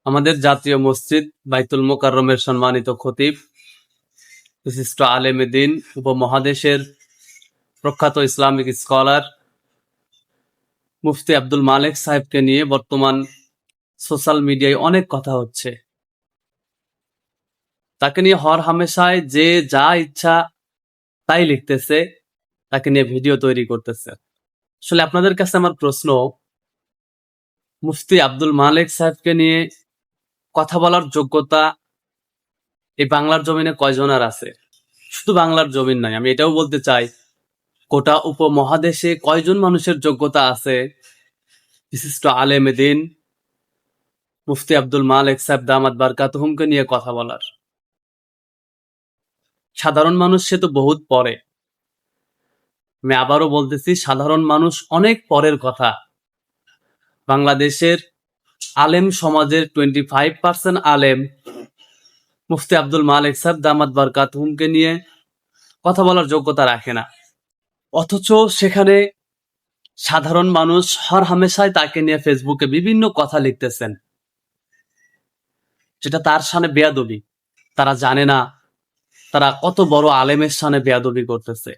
আমাদের জাতীয় মসজিদ বাইতুল মোকাররমের সম্মানিত খতিব, বিশিষ্ট আলেমে দ্বীন, উপমহাদেশের প্রখ্যাত ইসলামিক স্কলার মুফতি আব্দুল মালেক সাহেবকে নিয়ে বর্তমান সোশ্যাল মিডিয়ায় অনেক কথা হচ্ছে। তাকে নিয়ে হর হামেশায় যে যা ইচ্ছা তাই লিখতেছে, তাকে নিয়ে ভিডিও তৈরি করতেছে। আসলে আপনাদের কাছে আমার প্রশ্ন, মুফতি আব্দুল মালেক সাহেবকে নিয়ে কথা বলার যোগ্যতা এই বাংলার জমিনে কয়জনের আছে? শুধু বাংলার জমিন নয়, আমি এটাও বলতে চাই গোটা উপমহাদেশে কয়জন মানুষের যোগ্যতা আছে বিশিষ্ট আলেমে দ্বীন মুফতি আব্দুল মালেক সাহেব দামাত বারকাতুহুমকে নিয়ে কথা বলার? সাধারণ মানুষ সে তো বহুত পরে। আমি আবারও বলতেছি, সাধারণ মানুষ অনেক পরের কথা। বাংলাদেশের আলেম সমাজের 25% আলেম মুফতি আব্দুল মালেক সাহেব দামাত বারকাতুহুমকে নিয়ে কথা বলার যোগ্যতা রাখে না, অথচ সেখানে সাধারণ মানুষ হর হামেশায় তাকে নিয়ে ফেসবুকে বিভিন্ন কথা লিখতেছেন, যেটা তার সামনে বেয়াদবি। তারা জানে না তারা কত বড় আলেমের সামনে বেয়াদবি করতেছে।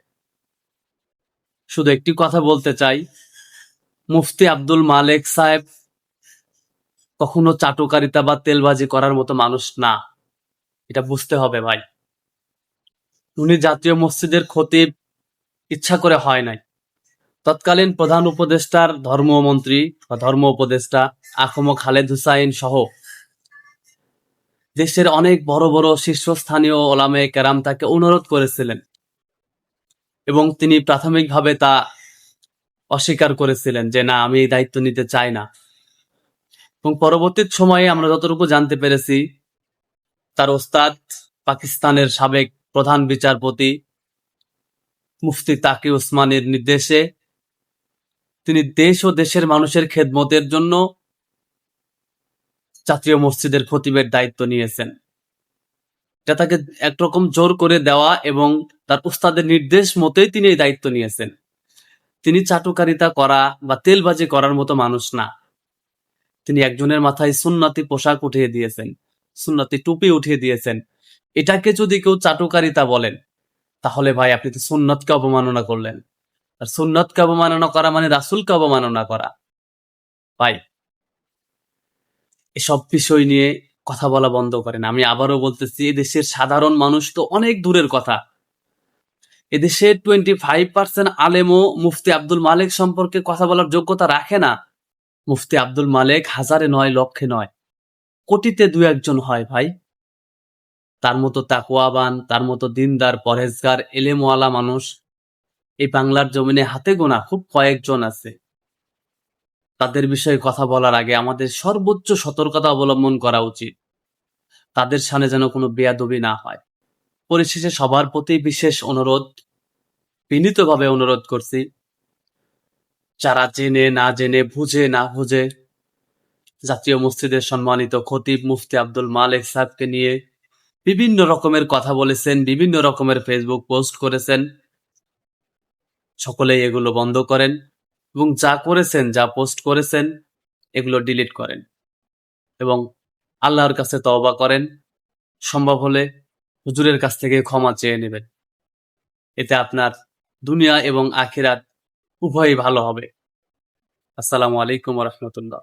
শুধু একটি কথা বলতে চাই, মুফতি আব্দুল মালেক সাহেব কখনো চাটুকারিতা বা তেলবাজি করার মতো মানুষ না, এটা বুঝতে হবে ভাই। উনি জাতীয় মসজিদের খতিব ইচ্ছা করে হয় নাই। তৎকালীন প্রধান উপদেষ্টার ধর্মমন্ত্রী বা ধর্ম উপদেষ্টা আখম খালেদ হুসাইন সহ দেশের অনেক বড় বড় শীর্ষস্থানীয় ওলামে কেরাম তাকে অনুরোধ করেছিলেন এবং তিনি প্রাথমিকভাবে তা অস্বীকার করেছিলেন যে না, আমি এই দায়িত্ব নিতে চাই না। এবং পরবর্তী সময়ে আমরা যতটুকু জানতে পেরেছি, তার ওস্তাদ পাকিস্তানের সাবেক প্রধান বিচারপতি মুফতি তাকি উসমানের নির্দেশে তিনি দেশ ও দেশের মানুষের খেদমতের জন্য জাতীয় মসজিদের খতিবের দায়িত্ব নিয়েছেন। এটা তাকে একরকম জোর করে দেওয়া এবং তার উস্তাদের নির্দেশ মতেই তিনি এই দায়িত্ব নিয়েছেন। তিনি চাটুকারিতা করা বা তেলবাজি করার মতো মানুষ না। তিনি একজনের মাথায় সুন্নতি পোশাক উঠিয়ে দিয়েছেন, সুন্নতি টুপি উঠিয়ে দিয়েছেন। এটাকে যদি কেউ চাটুকারিতা বলেন, তাহলে ভাই আপনি তো সুন্নতকে অবমাননা করলেন। আর সুন্নতকে অবমাননা করা মানে রাসূলকে অবমাননা করা। ভাই, এসব বিষয় নিয়ে কথা বলা বন্ধ করেন। আমি আবারও বলতেছি, এদেশের সাধারণ মানুষ তো অনেক দূরের কথা। এদেশের 25% আলেমও মুফতি আব্দুল মালেক সম্পর্কে কথা বলার যোগ্যতা রাখে না। মুফতি আব্দুল মালেক হাজারে নয়, লক্ষে নয়, কোটিতে দু একজন হয় ভাই। তার মতো তাকওয়াবান, তার মতো দিনদার, পরহেজগার, এলেমওয়ালা মানুষ এই বাংলার জমিনে হাতে গোনা খুব কয়েকজন আছে। তাদের বিষয়ে কথা বলার আগে আমাদের সর্বোচ্চ সতর্কতা অবলম্বন করা উচিত, তাদের সামনে যেন কোনো বেয়াদবি না হয়। পরিশেষে সবার প্রতি বিশেষ অনুরোধ, বিনীতভাবে অনুরোধ করছি, যারা জেনে না জেনে, বুঝে না বুঝে জাতীয় মসজিদের সম্মানিত খতিব মুফতি আব্দুল মালেক সাহেবকে নিয়ে বিভিন্ন রকমের কথা বলেছেন, বিভিন্ন রকমের ফেসবুক পোস্ট করেছেন, সকলেই এগুলো বন্ধ করেন এবং যা করেছেন, যা পোস্ট করেছেন, এগুলো ডিলিট করেন এবং আল্লাহর কাছে তওবা করেন। সম্ভব হলে হুজুরের কাছ থেকে ক্ষমা চেয়ে নেবেন। এতে আপনার দুনিয়া এবং আখিরাত উভয়ই ভালো হবে। আসসালামু আলাইকুম ওয়া রাহমাতুল্লাহ।